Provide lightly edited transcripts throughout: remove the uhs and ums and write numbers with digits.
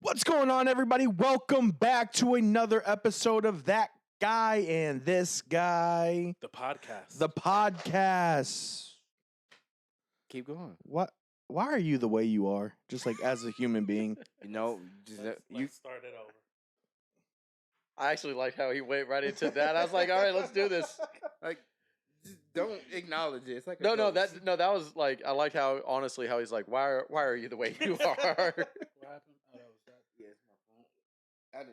What's going on, everybody? Welcome back to another episode of That Guy and This Guy. The podcast. The podcast. Keep going. What? Why are you the way you are? Just like as a human being. You know, Let's start it over. I actually like how he went right into that. I was like, all right, let's do this. like, just don't acknowledge it. It's like No, that was like, I like how honestly how he's like, why are you the way you are? What happened? Oh, that was that. Yeah, it's my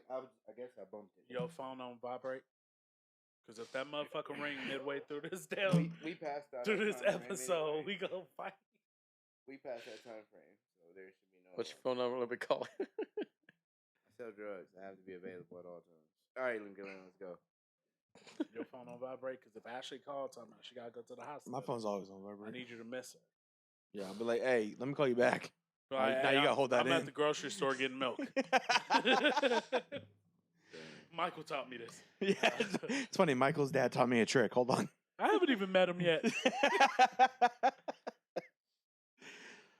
phone. I guess I bumped it. Your phone on vibrate? Because if that motherfucker ring midway through this damn we passed that through this time frame episode, anyway. we gonna fight. We passed that time frame, so there should be no. What's your phone number? Let me call it. I sell drugs. I have to be available at all times. All right, let's go. Your phone on vibrate? Because if Ashley called, talking about she gotta go to the hospital. My phone's always on I vibrate. need you to miss her. Yeah, I'll be like, hey, let me call you back. So Now you gotta hold that I'm in. at the grocery store getting milk. Michael taught me this. Yeah, it's funny. Michael's dad taught me a trick. Hold on. I haven't even met him yet.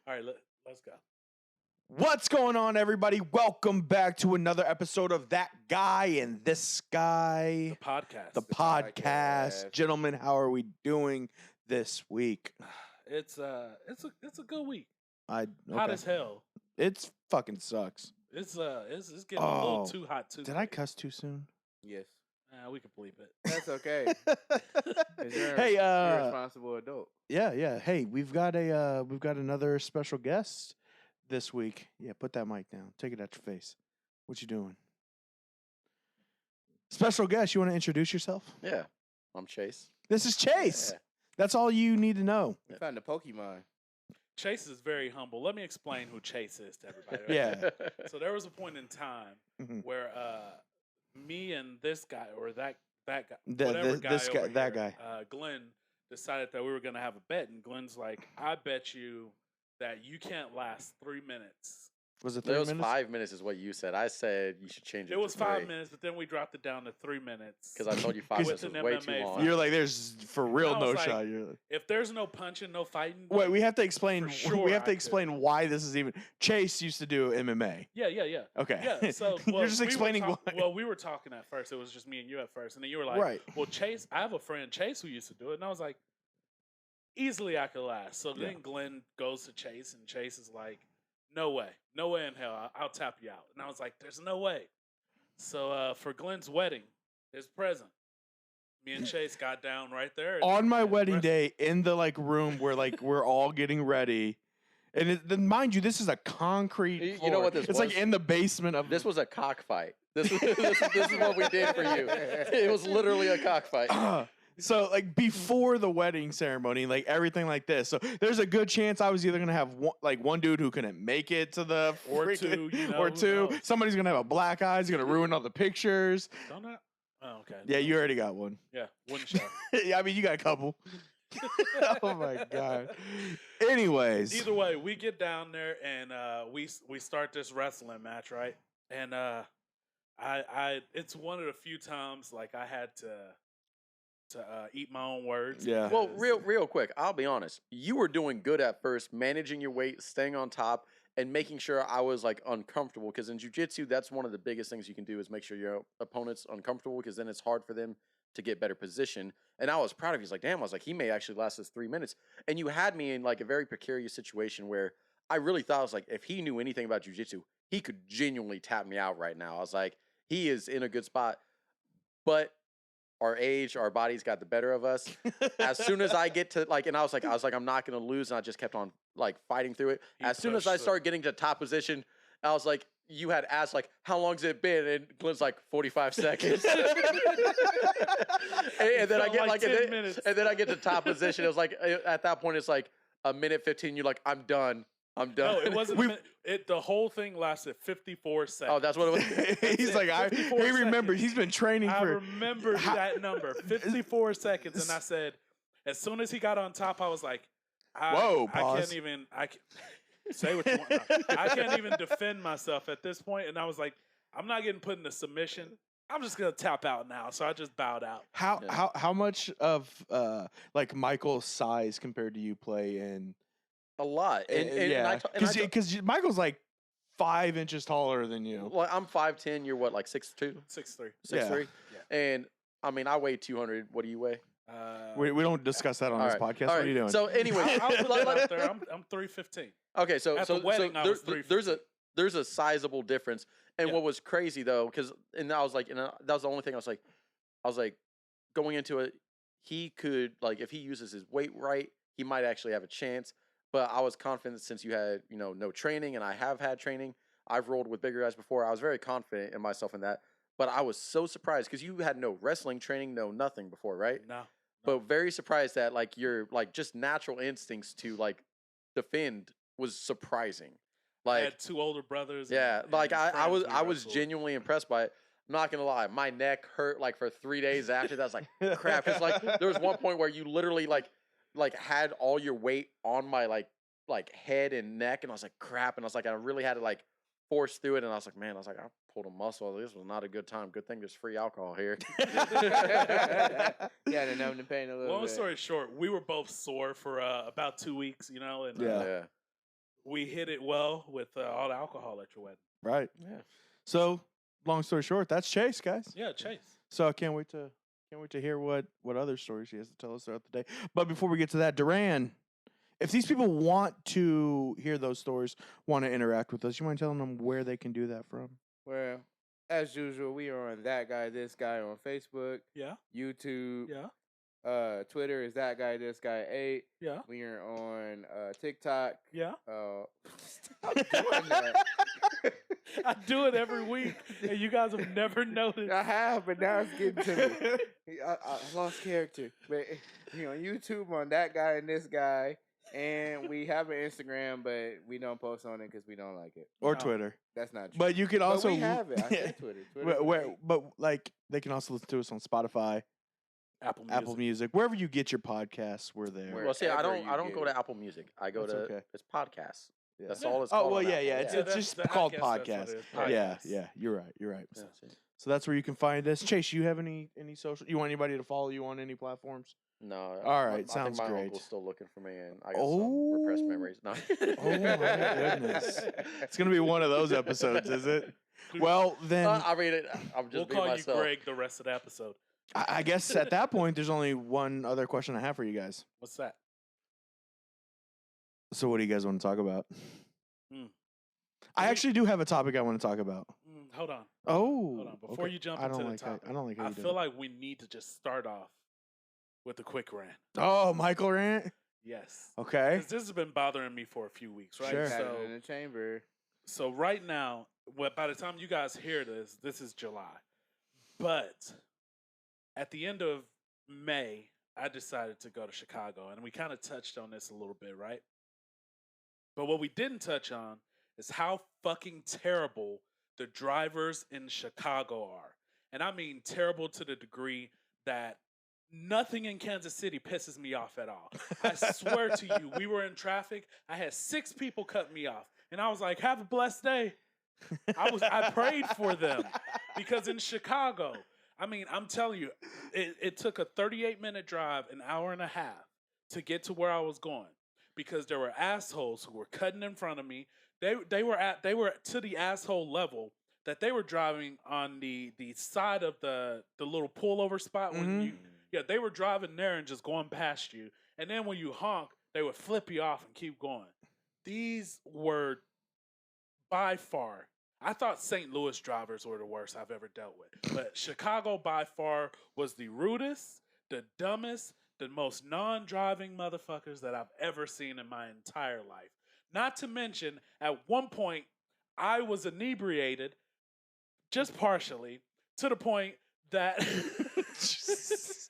All right, let's go. What's going on, everybody? Welcome back to another episode of That Guy and This Guy. The podcast. The podcast. Gentlemen, how are we doing this week? It's a good week. Hot Hot as hell. It's fucking sucks. It's getting a little Oh, too hot too. Did I cuss too soon? Yes, We can bleep it. that's okay. 'Cause you're Hey, a responsible adult. yeah. Hey, we've got another special guest this week. Yeah, put that mic down. Take it out your face. What you doing? Special guest, you want to introduce yourself? Yeah, I'm Chase. This is Chase. Yeah. That's all you need to know. We found a Pokemon. Chase is very humble. Let me explain who Chase is to everybody. right? Yeah. So there was a point in time Mhm. where me and this guy or that guy, The- whatever guy, this guy- over that here, guy. Glenn decided that we were gonna have a bet, and Glenn's like, "I bet you that you can't last 3 minutes." Was it There 3 was minutes? 5 minutes is what you said. I said you should change it. It was to 5 3, minutes, but then we dropped it down to 3 minutes. because I told you 5 With minutes was an way too MMA long. fight. You're like, there's for real I no was like, shot. You're like, If there's no punching, no fighting. wait, we have to explain. For sure we have to I explain why this is even. Chase used to do MMA. Yeah. Okay. Yeah, so You're just explaining why. Well, we were talking at first. It was just me and you at first, and then you were like, Right. "Well, Chase, I have a friend Chase who used to do it," and I was like, "Easily, I could last." So then Glenn goes to Chase, and Chase is like, no way in hell, I'll tap you out." And I was like, "There's no way." So for Glenn's wedding, his present, me and Chase got down right there On my and wedding wrestled. day, in the room where we're all getting ready, and then mind you, this is a concrete. You know floor. what this It's was? like in the basement of This was a cockfight. This is what we did for you. It was literally a cockfight. So before the wedding ceremony, everything like this. So there's a good chance I was either gonna have one dude who couldn't make it to the Or freaking- two, or who two. knows? Somebody's gonna have a black eye. He's gonna ruin all the pictures. Don't I? Oh, okay. Yeah, you already got one. Yeah, one shot. Yeah, I mean you got a couple. Oh my god. Anyways, Either way, we get down there and we start this wrestling match, right? And I it's one of the few times I had to eat my own words. Yeah. Well, because- real quick, I'll be honest. You were doing good at first, managing your weight, staying on top, and making sure I was uncomfortable. Because in jiu-jitsu, that's one of the biggest things you can do is make sure your opponent's uncomfortable, because then it's hard for them to get better position. And I was proud of you. He's like, damn, I was like, he may actually last us 3 minutes. And you had me in a very precarious situation where I really thought, I was like, if he knew anything about jiu-jitsu, he could genuinely tap me out right now. I was like, he is in a good spot. But our age, our bodies got the better of us. As soon as I get to and I was like, I'm not gonna lose, and I just kept on fighting through it. He As soon as pushed I the- started getting to top position, I was like, you had asked how long's it been, and Glenn's like 45 seconds. and then I felt get like 10 minutes. and then I get to top position. It was at that point it's a minute 15. You're like, I'm done. I'm done. No, it wasn't. The whole thing lasted 54 seconds. Oh, that's what it was. He's like, 54 he remembers. seconds. He's been training I for. remember that number, 54 seconds, and I said, as soon as he got on top, I was like, Whoa, I pause. can't even. Say what you want. No, I can't even defend myself at this point, and I was like, I'm not getting put in a submission. I'm just gonna tap out now. So I just bowed out. How much of Michael's size compared to you play in? A lot. And yeah, because Michael's 5 inches taller than you. Well, I'm 5'10". You're what, like 6'2", 6'3". 6'3"? Yeah. And I mean, I weigh 200. What do you weigh? We don't discuss that on all this right, podcast. all What right. are you doing? So anyway, I'll put it out there. I'm 315. okay, so At so, the wedding, so I there- was 315. there's a sizable difference. And Yeah. what was crazy though, and I was like, that was the only thing I was like, going into it, he could, like, if he uses his weight right, he might actually have a chance. But I was confident since you had, no training, and I have had training. I've rolled with bigger guys before. I was very confident in myself in that. But I was so surprised because you had no wrestling training, no nothing before, right? No. But very surprised that like your like just natural instincts to like defend was surprising. I Like, had 2 older brothers. yeah, and like I friends was we I was wrestled. genuinely impressed by it. I'm not gonna lie, my neck hurt like for 3 days after that. I was like, crap. Because like there was one point where you literally like had all your weight on my like head and neck, and I was like, crap. And I was like, I really had to like force through it, and I was like, man, I pulled a muscle. This was not a good time. Good thing there's free alcohol here. Yeah, to numb the pain a little Long bit. story short, we were both sore for about 2 weeks, and Yeah. we hit it well with all the alcohol at your wedding. Right. Yeah. So, long story short, that's Chase, guys. Yeah, Chase. So I can't wait to hear what other stories she has to tell us throughout the day. But before we get to that, Duran, if these people want to hear those stories, want to interact with us, you mind telling them where they can do that from? Well, as usual, we are on That Guy, This Guy on Facebook, Yeah, YouTube, yeah, Twitter is That Guy, This Guy 8. yeah, We are on TikTok. yeah. Stop doing that. I do it every week, and you guys have never noticed. I have, but now it's getting to me. I lost character. But on YouTube, on That Guy and This Guy. And we have an Instagram, but we don't post on it because we don't like it. Or No. Twitter. That's not true. But you can also But we have it. I said Twitter. but like they can also listen to us on Spotify, Apple Music. Apple Music, wherever you get your podcasts. We're there. Where- Well, see, I Wherever don't you go get to Apple Music. I go That's to okay. it's podcasts. Yeah. That's Yeah. all it's Oh called. well, on yeah, Apple. yeah. It's Yeah, that's just the called podcast, that's what podcast. it is, Yeah, podcast. yeah. You're right. You're right. Yeah. So that's where you can find us. Chase, you have any social? You want anybody to follow you on any platforms? No. All right, I sounds think my great. uncle's still looking for me, and I got some repressed Oh. memories. No. Oh my goodness. It's gonna be one of those episodes, is it? Well, then I mean, I'm just We'll being call myself. you Greg the rest of the episode. I guess at that point, there's only one other question I have for you guys. What's that? So, what do you guys want to talk about? Hmm. I actually do have a topic I want to talk about. Hold on. Oh, Hold on. Before okay. you jump I don't into like the topic, I don't like how I you do feel it. like we need to just start off with a quick rant. Oh, Michael Rant. Yes. Okay. 'Cause this has been bothering me for a few weeks, right? Sure. Got it in the chamber. So right now, by the time you guys hear this is July. But at the end of May, I decided to go to Chicago, and we kind of touched on this a little bit, right? But what we didn't touch on is how fucking terrible the drivers in Chicago are. And I mean terrible to the degree that nothing in Kansas City pisses me off at all. I swear to you, we were in traffic. I had 6 people cut me off. And I was like, have a blessed day. I prayed for them. Because in Chicago, I mean, I'm telling you, it took a 38-minute drive, an hour and a half, to get to where I was going. Because there were assholes who were cutting in front of me. They were to the asshole level that they were driving on the side of the little pullover spot when they were driving there and just going past you. And then when you honk, they would flip you off and keep going. These were by far, I thought St. Louis drivers were the worst I've ever dealt with. But Chicago by far was the rudest, the dumbest, the most non-driving motherfuckers that I've ever seen in my entire life. Not to mention, at one point, I was inebriated, just partially, to the point that...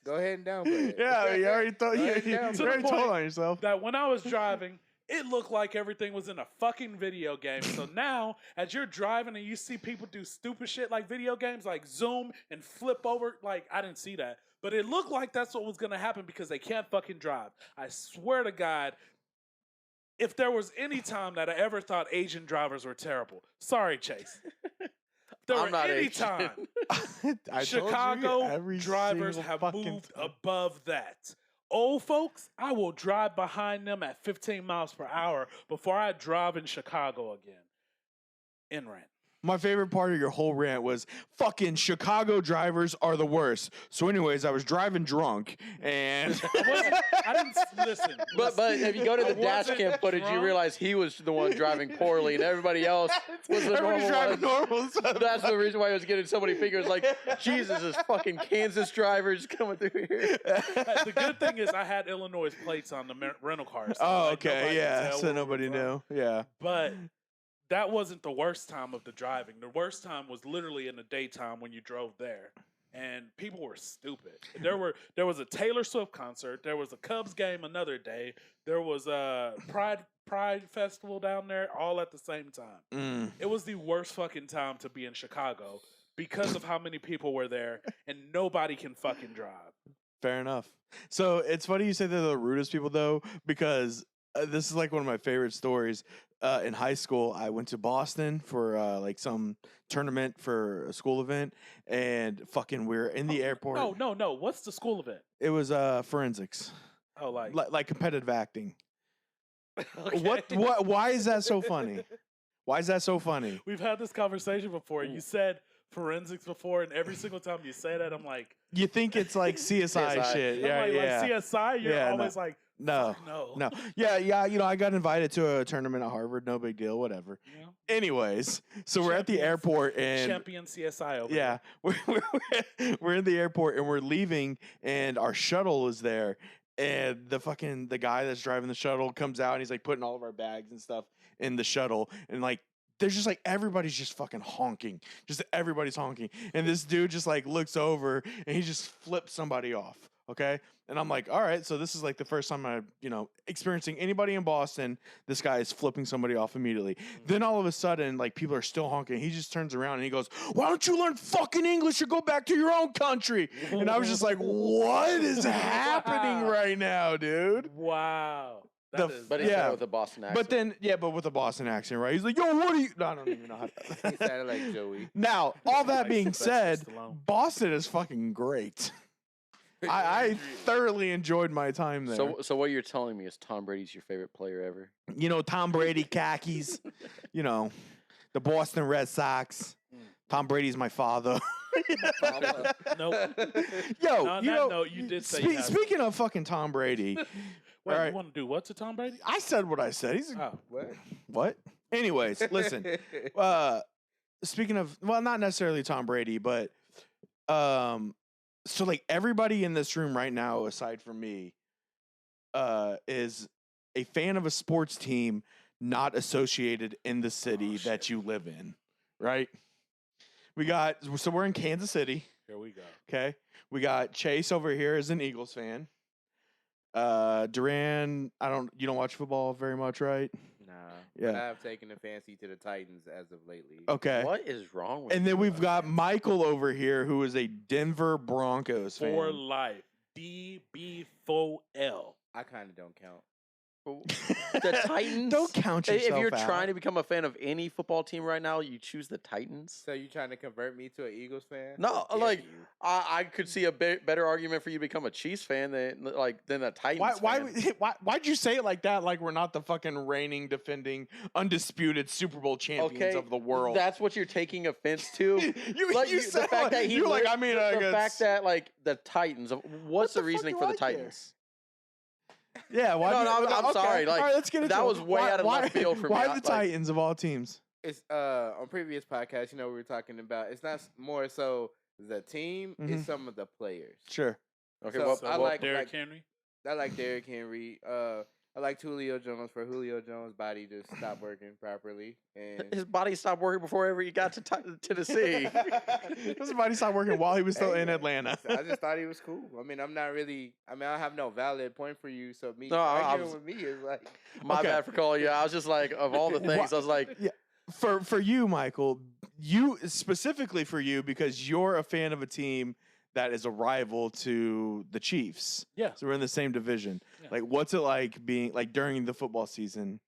Go ahead and downplay it. Yeah, you already thought Go you, ahead and you downplay already it. told on yourself. that when I was driving, it looked like everything was in a fucking video game. So now, as you're driving and you see people do stupid shit like video games, like zoom and flip over, like, I didn't see that. But it looked like that's what was going to happen because they can't fucking drive. I swear to God, if there was any time that I ever thought Asian drivers were terrible, sorry, Chase. If there I'm were not any Asian. time I told you, Chicago every drivers single have fucking moved time. above that. Old folks, I will drive behind them at 15 miles per hour before I drive in Chicago again. In rant. My favorite part of your whole rant was fucking Chicago drivers are the worst. So, anyways, I was driving drunk and I didn't listen. But if you go to I the dash wasn't cam footage, you drunk. realize he was the one driving poorly, and everybody else was the everybody's normal driving one. normal. That's the reason why I was getting so many fingers. Like, Jesus, this fucking Kansas drivers coming through here. The good thing is I had Illinois plates on the rental car. So Oh, like, nobody okay, could yeah. tell So where we nobody were knew. from. Yeah. But that wasn't the worst time of the driving. The worst time was literally in the daytime when you drove there. And people were stupid. There was a Taylor Swift concert. There was a Cubs game another day. There was a Pride Festival down there all at the same time. It was the worst fucking time to be in Chicago because of how many people were there and nobody can fucking drive. Fair enough. So it's funny you say they're the rudest people though, because this is like one of my favorite stories. In high school, I went to Boston for like some tournament for a school event, and fucking we're in the airport. No. What's the school event? It was forensics, Oh, like competitive acting. okay. What? Why is that so funny? Why is that so funny? We've had this conversation before. You said forensics before, and every single time you say that, I'm like, You think it's like CSI, CSI. shit? I'm Yeah, like, yeah. like CSI. You're Yeah, always like, No, fuck no, yeah. You know, I got invited to a tournament at Harvard. No big deal. Whatever. You know? Anyways, so we're at the Champions- airport and Champion CSI over yeah, we're in the airport and we're leaving, and our shuttle is there, and the guy that's driving the shuttle comes out and he's like putting all of our bags and stuff in the shuttle, and like there's just like everybody's just fucking honking, just everybody's honking, and this dude just like looks over and he just flips somebody off. Okay. And I'm like, all right, so this is like the first time I'm, experiencing anybody in Boston. This guy is flipping somebody off immediately. Then all of a sudden, like, people are still honking. He just turns around and he goes, why don't you learn fucking English or go back to your own country? And I was just like, what is happening Wow. right now, dude? Wow. The- That is But he Yeah. said it with a Boston accent. But then, but with a Boston accent, right? He's like, yo, what are you? No, I don't even know how He sounded like Joey. Now, all that Like being Sylvester said, Stallone. Boston is fucking great. I thoroughly enjoyed my time there. So what you're telling me is Tom Brady's your favorite player ever? Tom Brady khakis, the Boston Red Sox. Tom Brady's my father. Nope. Yo, On that note, you did say you have- speaking of fucking Tom Brady, Wait, all right. you want to do what to Tom Brady? I said what I said. He's Oh, What? what? Anyways, listen. Speaking of, well, not necessarily Tom Brady, but so like everybody in this room right now, aside from me, is a fan of a sports team not associated in the city that you live in, right? So we're in Kansas City. here we go. Okay. We got Chase over here as an Eagles fan. Duran, you don't watch football very much, right? Nah. Yeah. But I've taken a fancy to the Titans as of lately. Okay. What is wrong with And you? then we've got Michael over here who is a Denver Broncos fan. For life. DB4L. I kind of don't count. The Titans. Don't count yourself If you're out. trying to become a fan of any football team right now, you choose the Titans. So you trying to convert me to an Eagles fan? No, How dare like you. I could see a better argument for you to become a Chiefs fan than a Titans fan. Why'd you say it like that? Like we're not the fucking reigning, defending, undisputed Super Bowl champions of the world. That's what you're taking offense to. you said the fact that he you're like, lit- I mean, the fact that like the Titans. What's the the fuck reasoning you for the like there? Titans? Yeah, why? No, do you- no, I'm okay, sorry, like, all right, let's get into that it. was way out of left field for me. Why I- the like- Titans of all teams? It's on previous podcasts, we were talking about it's not more so the team, Mhm. it's some of the players. Sure. Okay, So, well, So I what, like- Derrick Henry? I like Derrick Henry. I like Julio Jones for Julio Jones' body to stop working properly. And his body stopped working before ever he got to Tennessee. His body stopped working while he was still Hey, in man, Atlanta. I just thought he was cool. I mean, I have no valid point for you. So me No, I arguing was- with me is like, My Okay. bad for calling you. I was just like, of all the things, I was like, For you, Michael, specifically for you, because you're a fan of a team that is a rival to the Chiefs. Yeah. So we're in the same division. Yeah. Like, what's it like being like during the football season,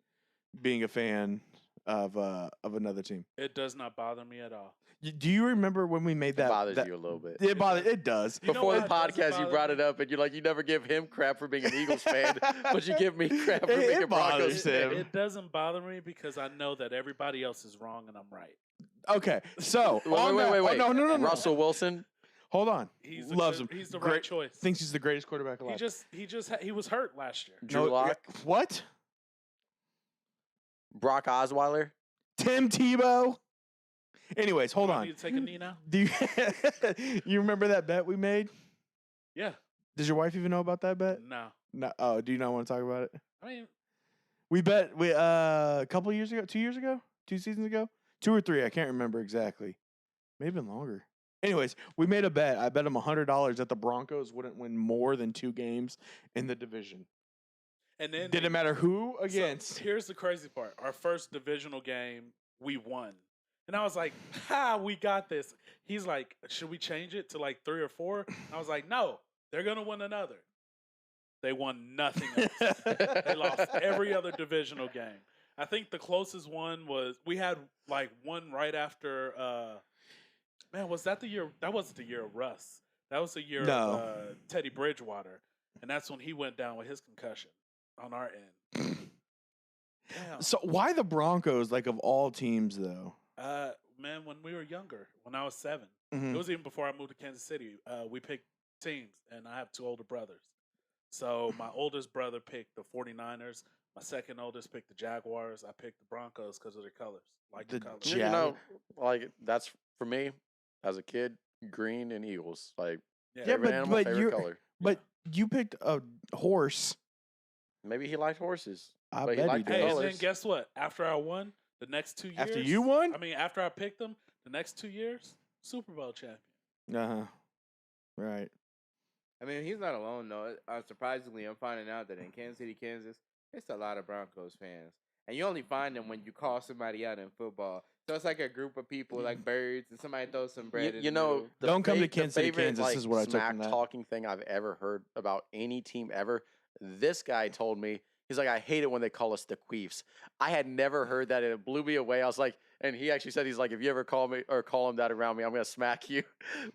being a fan of another team. It does not bother me at all. Do you remember when we made It that? bothers that you a little bit. It does. You know Before the why it doesn't podcast, you bother brought me? it up, and you're like, you never give him crap for being an Eagles fan, but you give me crap for It being a bothers Broncos him. fan. It doesn't bother me because I know that everybody else is wrong and I'm right. Okay, so Wait, on that- wait. Oh, no. Russell Wilson. Hold on. He's the Loves good- him. He's the Great- right choice. Thinks he's the greatest quarterback alive. He was hurt last year. Drew No, Lock. What? Brock Osweiler. Tim Tebow. Anyways, hold Do I on. need to take a knee now? Do you you remember that bet we made? Yeah. Does your wife even know about that bet? No. No. Oh, do you not want to talk about it? I mean, We bet a couple of years ago, 2 years ago, 2 seasons ago, 2 or 3. I can't remember exactly. Maybe been longer. Anyways, we made a bet. I bet him $100 that the Broncos wouldn't win more than 2 games in the division. and then Didn't matter who so against. here's the crazy part. Our first divisional game, we won. And I was like, we got this. He's like, should we change it to like 3 or 4? I was like, no, they're going to win another. They won nothing else. They lost every other divisional game. I think the closest one was, we had like one right after, man, was that the year? That wasn't the year of Russ. That was the year No. of Teddy Bridgewater. And that's when he went down with his concussion on our end. Damn. So why the Broncos, like of all teams, though? Man, when we were younger, when I was 7, Mhm. it was even before I moved to Kansas City. We picked teams, and I have 2 older brothers. So my oldest brother picked the 49ers. My second oldest picked the Jaguars. I picked the Broncos because of their colors. Like the The colors. Jag- You know, like that's for me as a kid. Green and Eagles, like Yeah, favorite animal, but favorite you're- color. But you picked a horse. Maybe he liked horses. I But he bet he liked did. Hey, and then colors. guess what? After I won, the next 2 years. After you won? I mean, after I picked them, the next 2 years, Super Bowl champion. Uh-huh. Right. I mean, he's not alone though. Surprisingly, I'm finding out that in Kansas City, Kansas, it's a lot of Broncos fans, and you only find them when you call somebody out in football. So it's like a group of people, like birds, and somebody throws some bread. in You the know, middle. the Don't come to the Kansas City, favorite, Kansas like, is what I took smack from that. talking thing I've ever heard about any team ever. This guy told me, he's like, I hate it when they call us the Queefs. I had never heard that, and it blew me away. I was like, and he actually said, he's like, if you ever call me or call him that around me, I'm gonna smack you.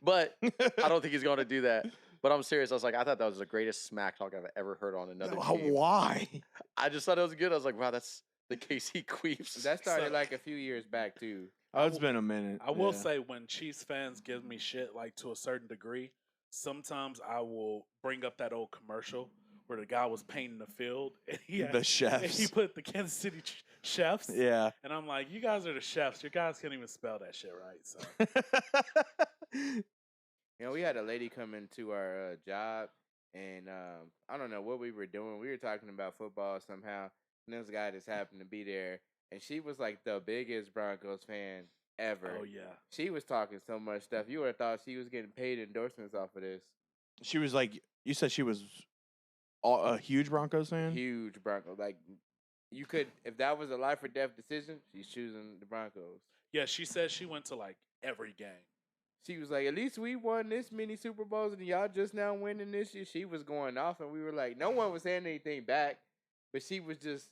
But I don't think he's going to do that. But I'm serious. I was like, I thought that was the greatest smack talk I've ever heard on another team. Why? I just thought it was good. I was like, wow, that's the KC Queefs. That started So- like a few years back too. Oh, it's been a minute. I will yeah. say when Chiefs fans give me shit like to a certain degree, sometimes I will bring up that old commercial where the guy was painting the field and he had, the and chefs. he put the Kansas City chefs. Yeah. And I'm like, you guys are the chefs. Your guys can't even spell that shit right. So You know, we had a lady come into our job, and I don't know what we were doing. We were talking about football somehow, and this guy just happened to be there, and she was like the biggest Broncos fan ever. oh yeah. She was talking so much stuff. You would have thought she was getting paid endorsements off of this. She was like, you said she was a huge Broncos fan? Huge Broncos. Like, you could, if that was a life or death decision, she's choosing the Broncos. Yeah, she said she went to like every game. She was like, at least we won this many Super Bowls, and y'all just now winning this year. She was going off, and we were like, no one was saying anything back, but she was just,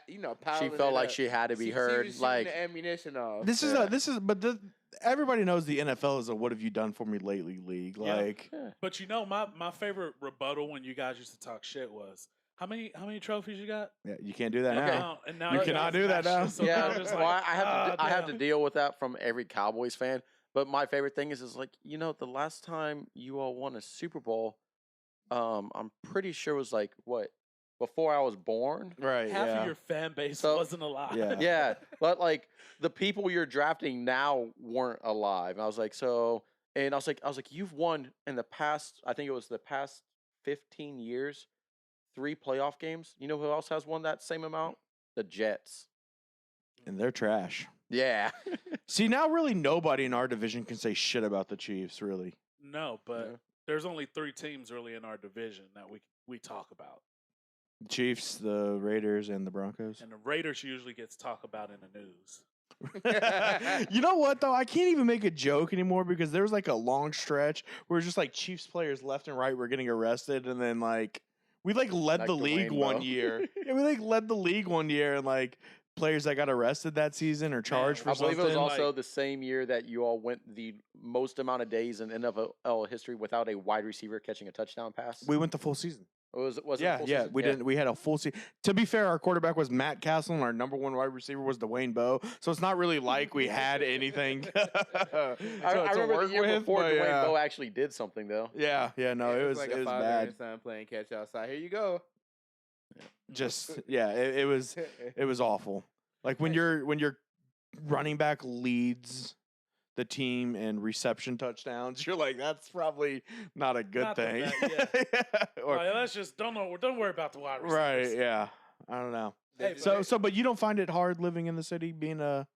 She piling felt it like up. she had to be She heard. was shooting Like, the ammunition off. But everybody knows the NFL is a what have you done for me lately league. Yeah. Like, But you know, my favorite rebuttal when you guys used to talk shit was how many trophies you got? yeah, you can't do that Okay. now. And now You guys cannot are do that now. shit, so yeah, I'm just well, like, I have to damn. deal with that from every Cowboys fan. But my favorite thing is like, you know, the last time you all won a Super Bowl, I'm pretty sure it was like what, before I was born. Right. Half yeah. of your fan base So- wasn't alive. Yeah. Yeah, but like the people you're drafting now weren't alive. And I was like, you've won in the past. I think it was the past 15 years, 3 playoff games. You know who else has won that same amount? The Jets. And they're trash. Yeah. See, now really nobody in our division can say shit about the Chiefs, really. No, but Yeah. there's only 3 teams really in our division that we talk about. The Chiefs, the Raiders, and the Broncos. And the Raiders usually gets talked about in the news. You know what though? I can't even make a joke anymore because there was like a long stretch where it's just like Chiefs players left and right were getting arrested, and then like we like led Like the the league Wayne one Bow. year. Yeah, we like led the league one year, and like players that got arrested that season or charged for I believe something. it was also Like- the same year that you all went the most amount of days in NFL history without a wide receiver catching a touchdown pass. We went the full season. Was it Yeah, a full yeah. season? We didn't. We had a full season. To be fair, our quarterback was Matt Castle, and our number one wide receiver was Dwayne Bowe. So it's not really like we had anything. I remember the year before Dwayne Bowe actually did something though. Yeah, yeah. No, it was like it a was father bad. and son playing catch outside. Here you go. Just yeah, it was awful. Like when your running back leads the team in reception touchdowns, you're like, that's probably not a good Not the thing. best, Yeah. Or- Like, let's just don't worry about the wide receivers. right? Yeah. I don't know. Hey, But you don't find it hard living in the city, being a.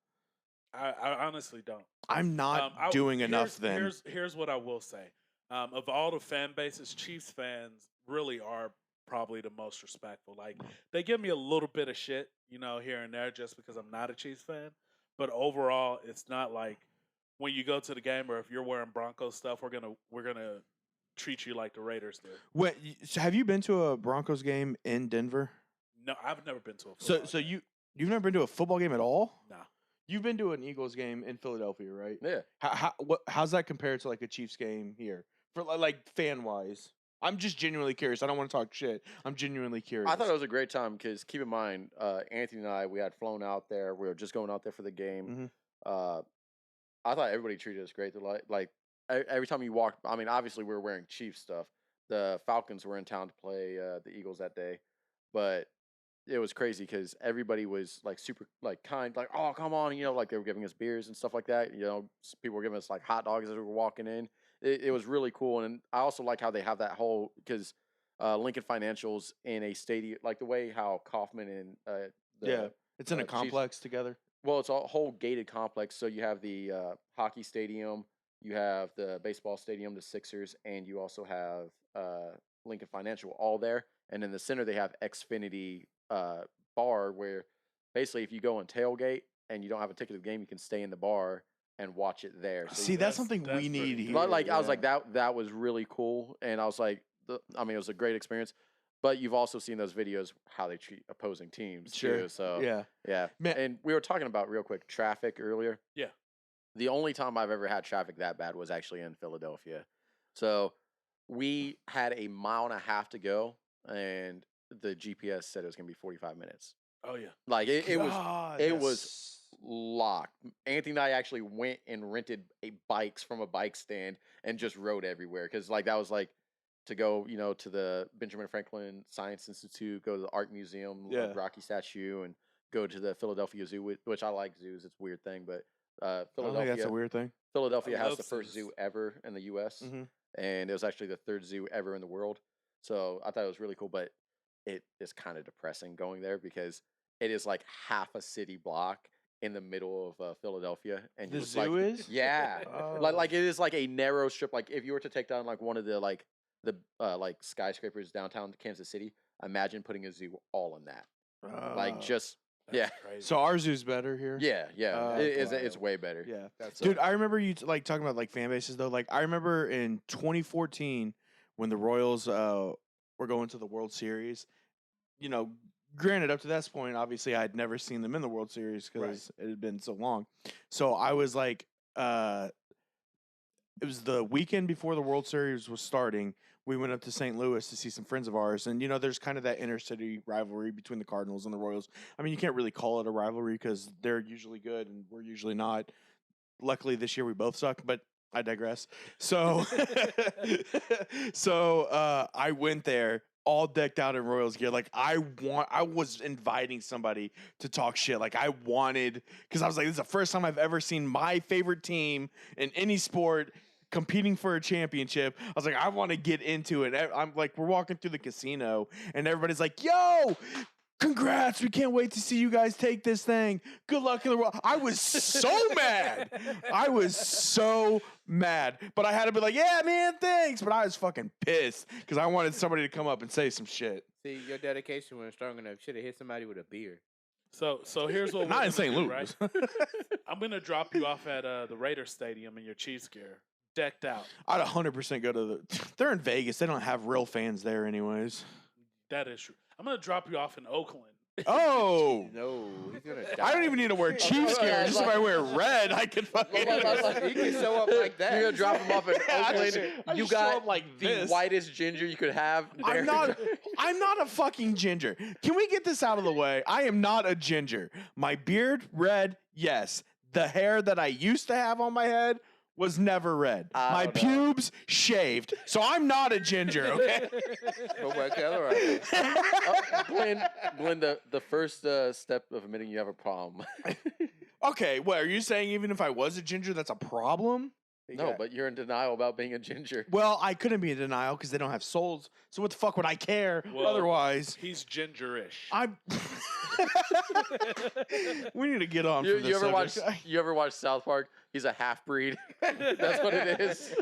I honestly don't. I'm not doing enough. Then Here's what I will say. Of all the fan bases, Chiefs fans really are probably the most respectful. Like they give me a little bit of shit, here and there, just because I'm not a Chiefs fan. But overall, it's not like when you go to the game or if you're wearing Broncos stuff, we're gonna treat you like the Raiders do. So have you been to a Broncos game in Denver? No, I've never been to a So football so game. you've never been to a football game at all? No. You've been to an Eagles game in Philadelphia, right? Yeah. How's that compared to like a Chiefs game here for like fan wise? I'm just genuinely curious. I don't want to talk shit. I'm genuinely curious. I thought it was a great time because keep in mind, Anthony and I, we had flown out there. We were just going out there for the game. I thought everybody treated us great. They're like every time you walked, I mean, obviously we were wearing Chiefs stuff. The Falcons were in town to play the Eagles that day, but it was crazy because everybody was like super like kind, like, oh, come on, like they were giving us beers and stuff like that. People were giving us like hot dogs as we were walking in. It was really cool, and I also like how they have that whole because Lincoln Financial's in a stadium, like the way how Kaufman and it's in a Chiefs- complex together. Well, it's a whole gated complex. So you have the hockey stadium, you have the baseball stadium, the Sixers, and you also have Lincoln Financial all there. And in the center, they have Xfinity bar where basically if you go and tailgate and you don't have a ticket to the game, you can stay in the bar and watch it there. So See, that's something we need here. like I was like that was really cool, and I was like, it was a great experience. But you've also seen those videos how they treat opposing teams too. So yeah. Man. And we were talking about real quick traffic earlier. Yeah. The only time I've ever had traffic that bad was actually in Philadelphia. So we had a mile and a half to go, and the GPS said it was gonna be 45 minutes. Oh yeah. Like it was was locked. Anthony and I actually went and rented bikes from a bike stand and just rode everywhere because like that was like to go, to the Benjamin Franklin Science Institute, go to the Art Museum, Yeah. Rocky Statue, and go to the Philadelphia Zoo, which I like zoos. It's a weird thing, but I don't think Philadelphia, that's a weird thing. Philadelphia I has love the first zoos. zoo ever in the U.S. Mhm. And it was actually the third zoo ever in the world. So I thought it was really cool, but it is kind of depressing going there because it is like half a city block in the middle of Philadelphia, and The you're just zoo like, is? yeah, Oh. like it is like a narrow strip. Like if you were to take down like one of the like skyscrapers downtown Kansas City, imagine putting a zoo all in that. Like just That's yeah. crazy. So ours is better here. yeah, it's way better. Yeah. That's Dude, I remember you like talking about like fan bases though. Like I remember in 2014 when the Royals were going to the World Series. Granted, up to this point, obviously I had never seen them in the World Series because it had been so long. So I was like, it was the weekend before the World Series was starting. We went up to St. Louis to see some friends of ours, and there's kind of that intercity rivalry between the Cardinals and the Royals. I mean, you can't really call it a rivalry because they're usually good and we're usually not. Luckily, this year we both suck, but I digress. So, I went there all decked out in Royals gear. Like I was inviting somebody to talk shit. Like I wanted, because I was like, this is the first time I've ever seen my favorite team in any sport competing for a championship. I was like, I want to get into it. I'm like, we're walking through the casino and everybody's like, yo, congrats. We can't wait to see you guys take this thing. Good luck in the world. I was so mad. I was so mad. But I had to be like, yeah, man, thanks. But I was fucking pissed because I wanted somebody to come up and say some shit. See, your dedication wasn't strong enough. Should have hit somebody with a beer. So here's what Not we're in gonna St. do, Louis. right? I'm gonna drop you off at the Raiders Stadium in your Chiefs gear, decked out. I'd 100% go to they're in Vegas. They don't have real fans there anyways. That is true. I'm gonna drop you off in Oakland Oh. No, he's gonna die. I don't even need to wear Chiefs gear. Just if I wear red, I can fucking. He can show up like that. You're gonna drop him off in Yeah, Oakland. I You just show got up like the this. whitest ginger you could have. I'm not. I'm not a fucking ginger. Can we get this out of the way? I am not a ginger. My beard red, yes. The hair that I used to have on my head was never red. My don't know. pubes shaved. So I'm not a ginger, okay? But what color are you? Glenn, the first step of admitting you have a problem. Okay, what are you saying? Even if I was a ginger, that's a problem? No, but you're in denial about being a ginger. Well, I couldn't be in denial because they don't have souls. So what the fuck would I care Well, otherwise? He's gingerish. I'm. We need to get on. You, from this you ever watch? subject. You ever watch South Park? He's a half breed. That's what it is.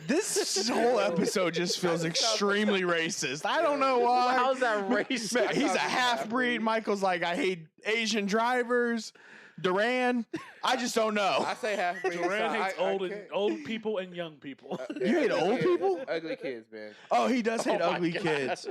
This whole episode just feels extremely racist. I don't know why. How's that racist? Man, he's a thought he was half breed. half-breed. Michael's like, I hate Asian drivers. Duran, I just don't know. I say half breed. Duran so hates old people and young people. You hate old people? Ugly kids, man. Oh, he does hate Oh my ugly God. kids.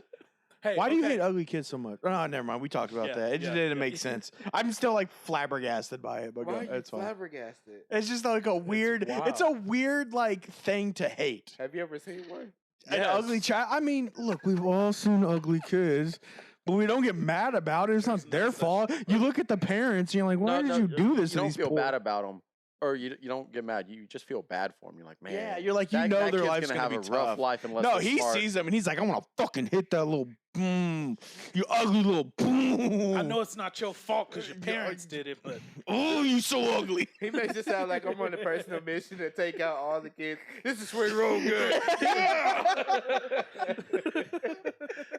Hey, Why do you okay. hate ugly kids so much? Oh, never mind. We talked about Yeah, that. It just yeah, didn't yeah. make sense. I'm still like flabbergasted by it, but Why are you it's fine. flabbergasted? It's just like a weird. It's a weird like thing to hate. Have you ever seen one? An Yes. ugly child. I mean, look, we've all seen ugly kids, but we don't get mad about it. It's not their fault. You look at the parents, and you're like, why did you do this? You to don't these feel poor- bad about them, or you don't get mad. You just feel bad for them. You're like, man. Yeah, you're like, you that, know that their kid's life's gonna gonna have be a rough tough. life unless No, they're he smart. sees them and he's like, I want to fucking hit that little boom, you ugly little boom. I know it's not your fault because your parents did it, but Oh, you so ugly. He makes it sound like I'm on a personal mission to take out all the kids. This is swing real good.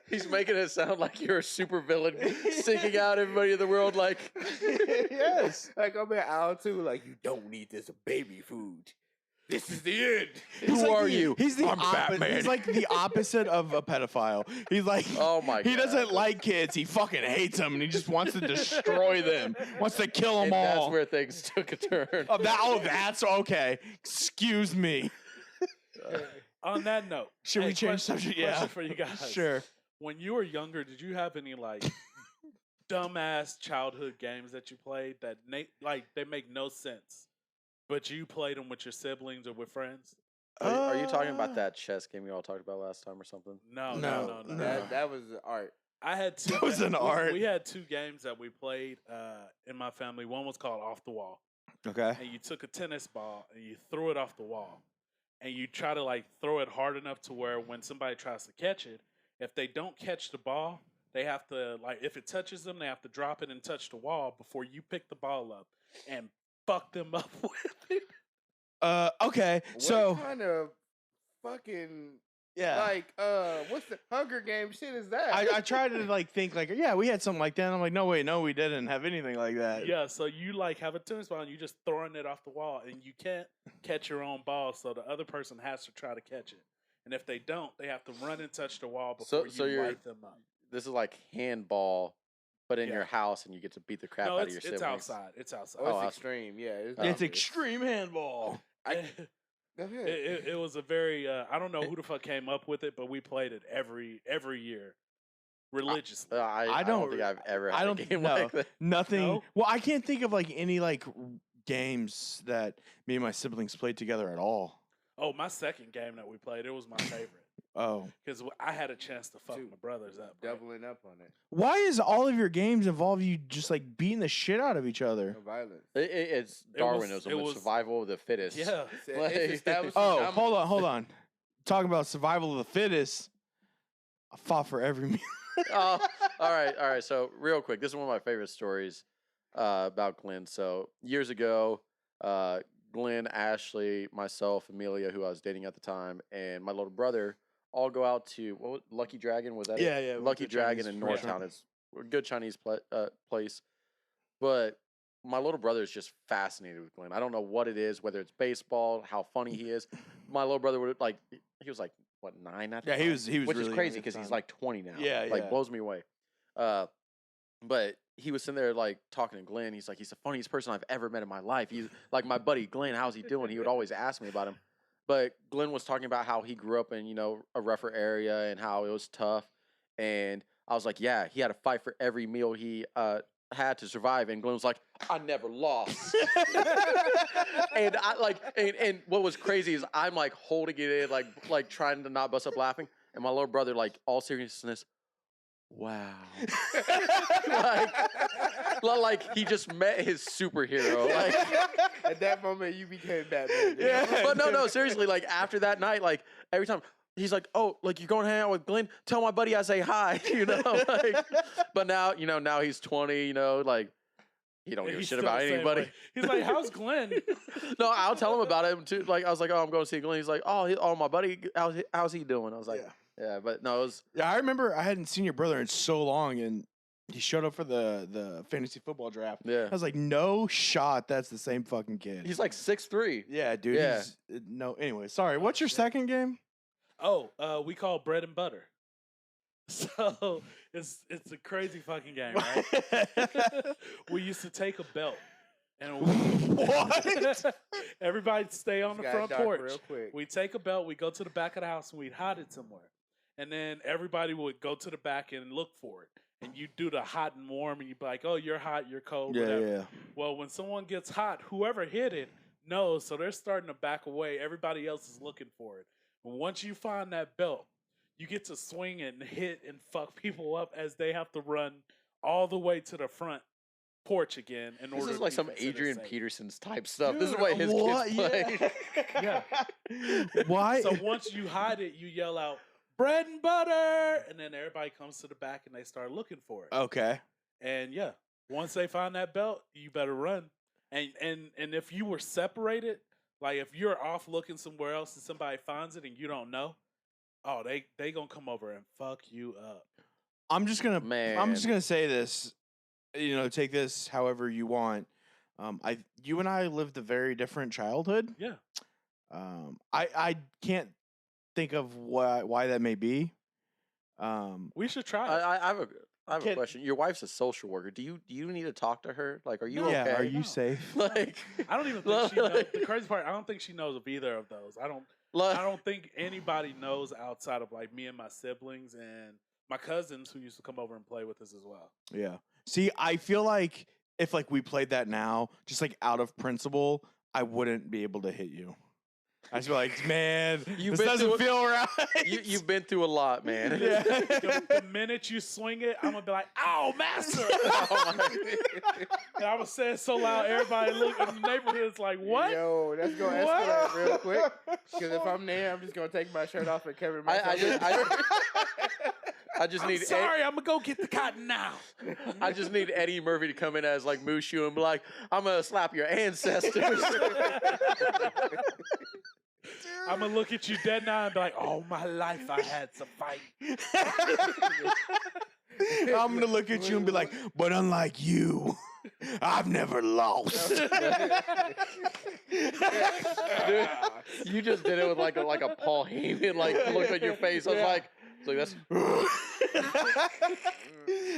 He's making it sound like you're a super villain, seeking out everybody in the world. Like, Yes. Like I'm in aisle 2, like you don't need this baby food. This is the end. He's Who like are the- you? He's the I'm opposite. Batman. He's like the opposite of a pedophile. He's like, oh my god, he doesn't like kids. He fucking hates them, and he just wants to destroy them. Wants to kill them And all. that's where things took a turn. That's okay. Excuse me. on that note, Should we change question, subject? Yeah. Question for you guys. Sure. When you were younger, did you have any like dumbass childhood games that you played that they make no sense, but you played them with your siblings or with friends? Are you talking about that chess game you all talked about last time or something? No. No. That was art. I had two. That was an art. We had two games that we played in my family. One was called Off the Wall, Okay. and you took a tennis ball and you threw it off the wall, and you try to like throw it hard enough to where when somebody tries to catch it, if they don't catch the ball, they have to like if it touches them, they have to drop it and touch the wall before you pick the ball up and fuck them up with it. Okay. What So kind of fucking yeah. like what's the Hunger Game shit is that? I tried to like think like yeah we had something like that. And I'm like no wait no we didn't have anything like that. Yeah, so you like have a tennis ball and you just throwing it off the wall and you can't catch your own ball, so the other person has to try to catch it. And if they don't, they have to run and touch the wall before So you you're- light them up. This is like handball, but in Yeah. your house, and you get to beat the crap No, out of it's, your it's siblings. outside. It's outside. Oh, Oh, it's I- extreme. Yeah, it's, It's dangerous. extreme handball. it, Go ahead. it was a very I don't know who the fuck came up with it, but we played it every year religiously. I don't think I've ever had I don't a game no, like that. nothing. No? Well, I can't think of like any like games that me and my siblings played together at all. Oh, my second game that we played, it was my favorite Oh, because I had a chance to fuck Two. my brothers up. bro. Doubling up on it. why is all of your games involve you just like beating the shit out of each other? No violence. It's It was- Darwinism. it It's was- survival of the fittest. Yeah. It's Like- establishing Oh, dominance. hold on. Talking about survival of the fittest. I fought for every meal. Oh, all right. So real quick, this is one of my favorite stories about Glenn. So years ago, Glenn, Ashley, myself, Amelia, who I was dating at the time, and my little brother all go out to Lucky Dragon. Was that it? Yeah, yeah, Lucky the Dragon Chinese in restaurant. Northtown. It's a good Chinese place. But my little brother is just fascinated with Glenn. I don't know what it is, whether it's baseball, how funny he is. My little brother would like, he was like, what, 9 at the Yeah, time? he was Which really is young crazy at the because he's time. like 20 now. Yeah, Like, yeah. blows me away. But he was sitting there like talking to Glenn. He's like, he's the funniest person I've ever met in my life. He's like my buddy Glenn. How's he doing? He would always ask me about him. But Glenn was talking about how he grew up in a rougher area and how it was tough. And I was like, yeah, he had to fight for every meal he had to survive. And Glenn was like, I never lost. And and what was crazy is I'm like holding it in, like trying to not bust up laughing. And my little brother, like all seriousness, wow. like he just met his superhero. Like At that moment, you became Batman. Yeah. but no, seriously, like after that night, like every time he's like, oh, like you're going to hang out with Glenn, tell my buddy I say hi, like, but now he's 20, like he don't give a He's shit still about the same anybody. way. He's like, how's Glenn? No, I'll tell him about him too. Like I was like, oh, I'm going to see Glenn. He's like, oh, my buddy, how's he doing? I was like, yeah, but no, it was. Yeah, I remember I hadn't seen your brother in so long, and he showed up for the fantasy football draft. Yeah. I was like, no shot, that's the same fucking kid. He's like 6'3". Yeah, dude. Yeah. He's, no, anyway, sorry. What's your second game? Oh, we call bread and butter. So it's a crazy fucking game, right? We used to take a belt and What? everybody stay on the Got front dark porch. real quick. We take a belt, we go to the back of the house, and we'd hide it somewhere. And then everybody would go to the back and look for it. And you do the hot and warm, and you'd be like, oh, you're hot, you're cold, whatever. Yeah. Well, when someone gets hot, whoever hit it knows, so they're starting to back away. Everybody else is looking for it. But once you find that belt, you get to swing and hit and fuck people up as they have to run all the way to the front porch again. In This order is to like be some considered Adrian safe. Peterson's type stuff. This is Dude, what his what? kids play. Yeah. Why? So once you hide it, you yell out, bread and butter, and then everybody comes to the back and they start looking for it. Okay. And yeah, once they find that belt, you better run. And if you were separated, like if you're off looking somewhere else and somebody finds it and you don't know, oh, they gonna come over and fuck you up. I'm just gonna Man. say this. Take this however you want. You and I lived a very different childhood. Yeah. I can't think of why that may be. We should try it. I have a Kid- question. Your wife's a social worker. Do you need to talk to her? Like, are you No. Yeah. okay? Are you No. safe? like? I don't even think she knows. The crazy part, I don't think she knows of either of those. I don't think anybody knows outside of like me and my siblings and my cousins who used to come over and play with us as well. Yeah. See, I feel like if like we played that now, just like out of principle, I wouldn't be able to hit you. I just be like, man, You've this been through doesn't feel right. You've been through a lot, man. Yeah. The minute you swing it, I'm gonna be like, "Ow, master!" And I was saying so loud, everybody look in the neighborhood's like, "What?" Yo, that's gonna What? escalate real quick. Because if I'm there, I'm just gonna take my shirt off and cover myself. I just I'm need sorry, I'm gonna go get the cotton now. I just need Eddie Murphy to come in as like Mushu and be like, I'm gonna slap your ancestors. I'm gonna look at you dead now and be like, "All my life I had to fight." I'm gonna look at you and be like, but unlike you, I've never lost. Dude, you just did it with like a Paul Heyman like look on your face. I was like that's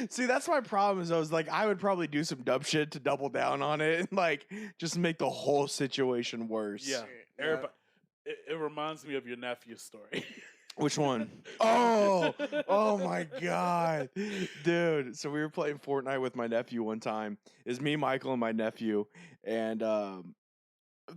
See, that's my problem. Is I was like, I would probably do some dumb shit to double down on it and like just make the whole situation worse. Yeah, everybody. It reminds me of your nephew's story. Which one? Oh my god, dude. So we were playing Fortnite with my nephew one time. It's me, Michael, and my nephew, and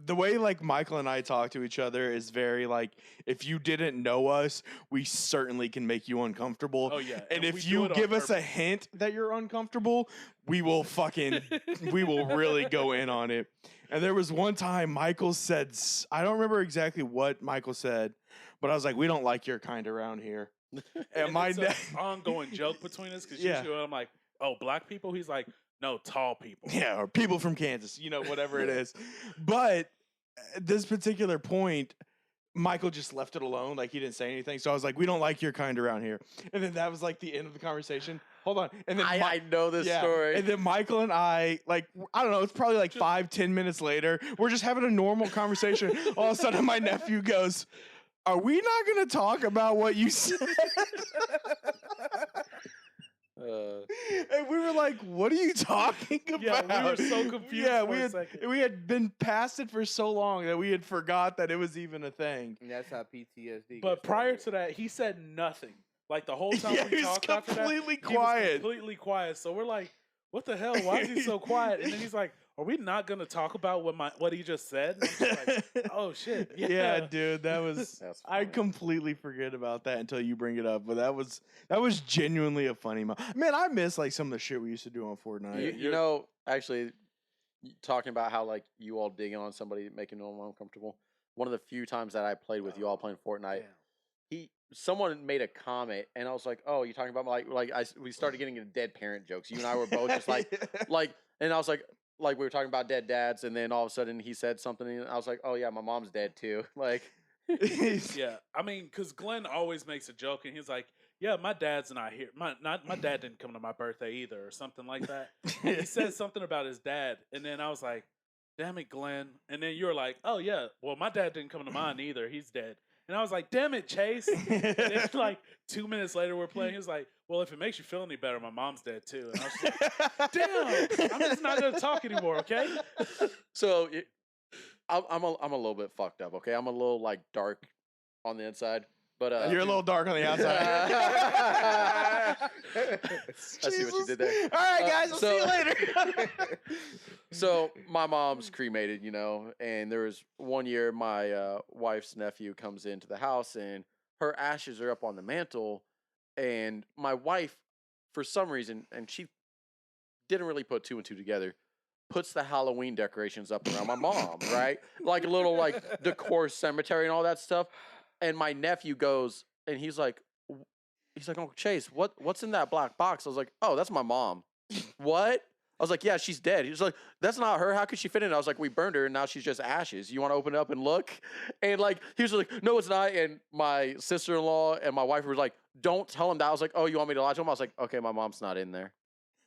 the way like Michael and I talk to each other is very like, if you didn't know us, we certainly can make you uncomfortable. Oh yeah, And we if do you it on give us a purpose. hint that you're uncomfortable, we will really go in on it. And there was one time Michael said, I don't remember exactly what Michael said, but I was like, we don't like your kind around here. And my it's ne- an ongoing joke between us because Yeah. usually I'm like, "Oh, black people." He's like, "No, tall people." yeah, or people from Kansas, whatever it is. But at this particular point, Michael just left it alone. Like he didn't say anything. So I was like, we don't like your kind around here. And then that was like the end of the conversation. Hold on. And then I know this story. And then Michael and I, like, I don't know, it's probably like 5-10 minutes later. We're just having a normal conversation. All of a sudden my nephew goes, are we not going to talk about what you said? And we were like, what are you talking about? Yeah, we were so confused Yeah, for a second. we had been past it for so long that we had forgot that it was even a thing. And that's how PTSD. But gets prior started. to that, he said nothing. Like the whole time Yeah, we he's talked after that, completely he was quiet. completely quiet. So we're like, what the hell? Why is he so quiet? And then he's like, are we not going to talk about what he just said? And I'm just like, oh shit. Yeah, dude, that was. That's I funny. completely forget about that until you bring it up. But that was genuinely a funny moment. Man, I miss like some of the shit we used to do on Fortnite. You know, actually, talking about how like you all digging on somebody making them uncomfortable. One of the few times that I played with you all playing Fortnite, someone made a comment, and I was like, "Oh, you talking about we started getting into dead parent jokes. You and I were both just like, and I was like we were talking about dead dads, and then all of a sudden he said something, and I was like, "Oh yeah, my mom's dead too." Like, yeah, I mean, because Glenn always makes a joke, and he's like, "Yeah, my dad's not here. My dad didn't come to my birthday either, or something like that." And he said something about his dad, and then I was like, "Damn it, Glenn!" And then you were like, "Oh yeah, well, my dad didn't come to mine either. He's dead." And I was like, "Damn it, Chase!" And then like 2 minutes later, we're playing. He's like, "Well, if it makes you feel any better, my mom's dead too." And I was like, "Damn, I'm just not gonna talk anymore, okay?" so I'm a little bit fucked up. Okay, I'm a little like dark on the inside, but You're a little dark on the outside. I see what you did there. All right, guys, we'll see you later. So my mom's cremated, you know, and there was one year my wife's nephew comes into the house and her ashes are up on the mantle, and my wife, for some reason, and she didn't really put two and two together, puts the Halloween decorations up around my mom, right? Like a little like decor cemetery and all that stuff. And my nephew goes and he's like, "Uncle Chase, what's in that black box?" I was like, "Oh, that's my mom." What? I was like, "Yeah, she's dead." He was like, "That's not her. How could she fit in?" I was like, "We burned her and now she's just ashes. You want to open it up and look?" And like, he was like, "No, it's not." And my sister-in-law and my wife were like, "Don't tell him that." I was like, "Oh, you want me to lie to him?" I was like, "Okay, my mom's not in there."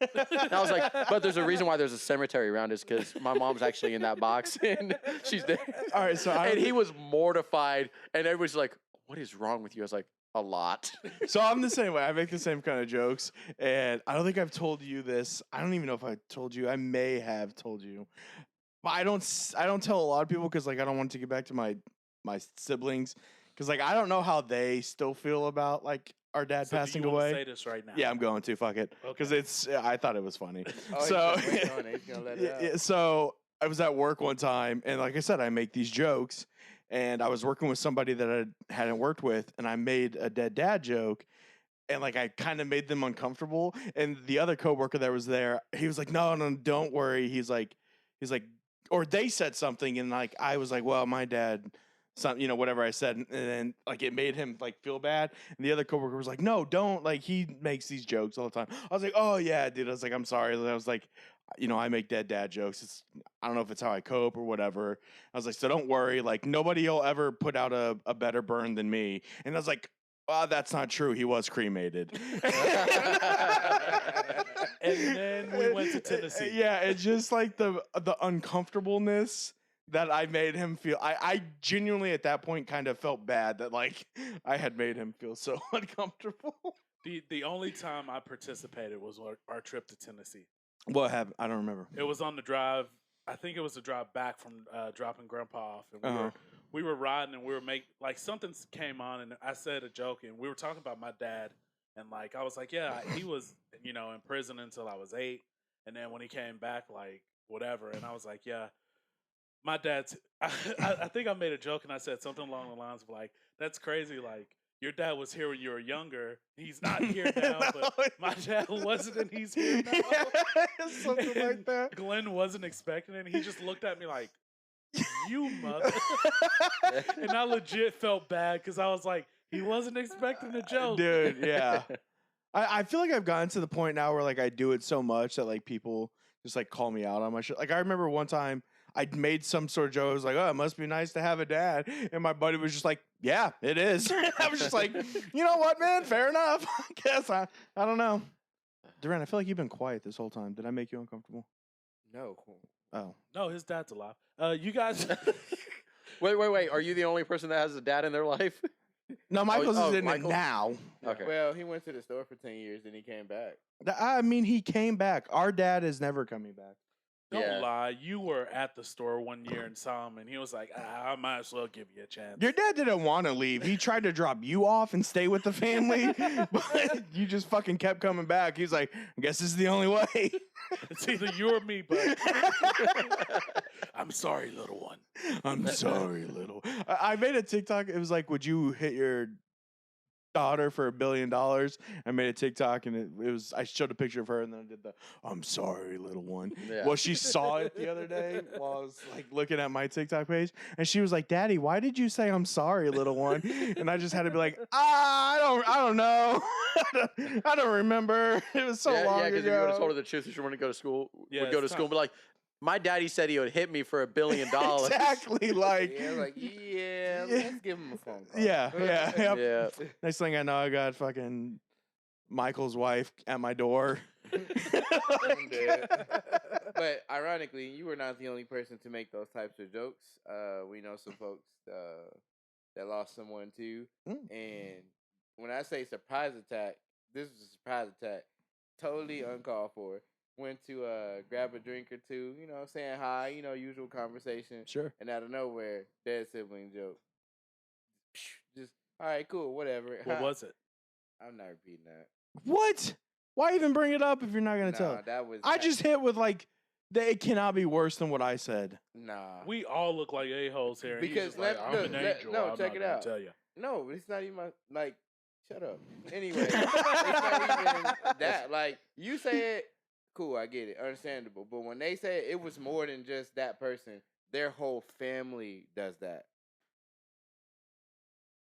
And I was like, "But there's a reason why there's a cemetery around us because my mom's actually in that box and she's dead." All right, so and he was mortified, and everybody's like, "What is wrong with you?" I was like, "A lot." So I'm the same way. I make the same kind of jokes, and I don't think I've told you this. I don't even know if I told you. I may have told you, but I don't tell a lot of people because like I don't want to get back to my siblings because like I don't know how they still feel about like our dad So passing do you away. Say this right now. Yeah, I'm going to fuck it because Okay. I thought it was funny. Oh, So he's just waiting on it. He's gonna let it out. so I was at work one time, and like I said, I make these jokes, and I was working with somebody that I hadn't worked with, and I made a dead dad joke, and like I kind of made them uncomfortable. And the other coworker that was there, he was like, "No, no, don't worry." He's like, or they said something, and like I was like, "Well, my dad." Whatever I said, and then like it made him like feel bad. And the other coworker was like, "No, don't." Like he makes these jokes all the time. I was like, "Oh yeah, dude." I was like, "I'm sorry." I was like, I make dead dad jokes. I don't know if it's how I cope or whatever. I was like, "So don't worry. Like nobody will ever put out a better burn than me." And I was like, "Oh, that's not true. He was cremated." And then we went to Tennessee. Yeah, it's just like the uncomfortableness that I made him feel. I genuinely at that point kind of felt bad that like I had made him feel so uncomfortable. The only time I participated was our trip to Tennessee. What happened? I don't remember. It was on the drive. I think it was the drive back from dropping Grandpa off, and we were riding, and we were something came on, and I said a joke, and we were talking about my dad, and like I was like, yeah, he was in prison until I was 8, and then when he came back, like whatever, and I was like, yeah. My dad's. I think I made a joke and I said something along the lines of like, "That's crazy. Like your dad was here when you were younger. He's not here now, but my dad wasn't, and he's here now." Yeah, something And like that. Glenn wasn't expecting it. And he just looked at me like, "You mother," and I legit felt bad because I was like, he wasn't expecting the joke, Dude. Yeah, I feel like I've gotten to the point now where like I do it so much that like people just like call me out on my shit. Like I remember one time I made some sort of joke. I was like, "Oh, it must be nice to have a dad," and my buddy was just like, "Yeah, it is." I was just like, "You know what, man? Fair enough. I guess I don't know." Duran, I feel like you've been quiet this whole time. Did I make you uncomfortable? No, cool. Oh, No, his dad's alive. You guys. Wait. Are you the only person that has a dad in their life? no, Michael's is in Michael? it now. Okay. Well, he went to the store for 10 years, then he came back. I mean, he came back. Our dad is never coming back. Don't lie. You were at the store one year and saw him, and he was like, I might as well give you a chance. Your dad didn't want to leave. He tried to drop you off and stay with the family, but you just fucking kept coming back. He's like, I guess this is the only way. It's either you or me, but I'm sorry, little one. I'm sorry, little. I made a TikTok. It was like, would you hit your daughter for $1 billion? I made a TikTok, and it was, I showed a picture of her, and then I did the I'm sorry, little one. Yeah. Well, she saw it the other day while I was like looking at my TikTok page, and she was like, Daddy, why did you say I'm sorry, little one? And I just had to be like, I don't know. I don't remember. It was so long Yeah, because if you would ago. have told her the truth, she wouldn't go to school. Yeah, would go to it's school and not- be like, my daddy said he would hit me for $1 billion. Exactly. Like, Yeah, like, yeah, let's give him a phone call. yeah. Yep. Yeah. Next thing I know, I got fucking Michael's wife at my door. I'm dead. But ironically, you were not the only person to make those types of jokes. We know some folks that lost someone too. And when I say surprise attack, this was a surprise attack. Totally uncalled for. Went to grab a drink or two, saying hi, usual conversation. Sure. And out of nowhere, dead sibling joke. Just, all right, cool, whatever. What was it? I'm not repeating that. What? Why even bring it up if you're not gonna tell? That was. I just hit with like, it cannot be worse than what I said. Nah. We all look like a-holes here. And he's Because just like, I'm an angel. no, I'm check not it gonna out. Tell you. No, it's not even like. Shut up. Anyway, it's not even that. Like, you say it, cool, I get it, understandable. But when they say it was more than just that person, their whole family does that.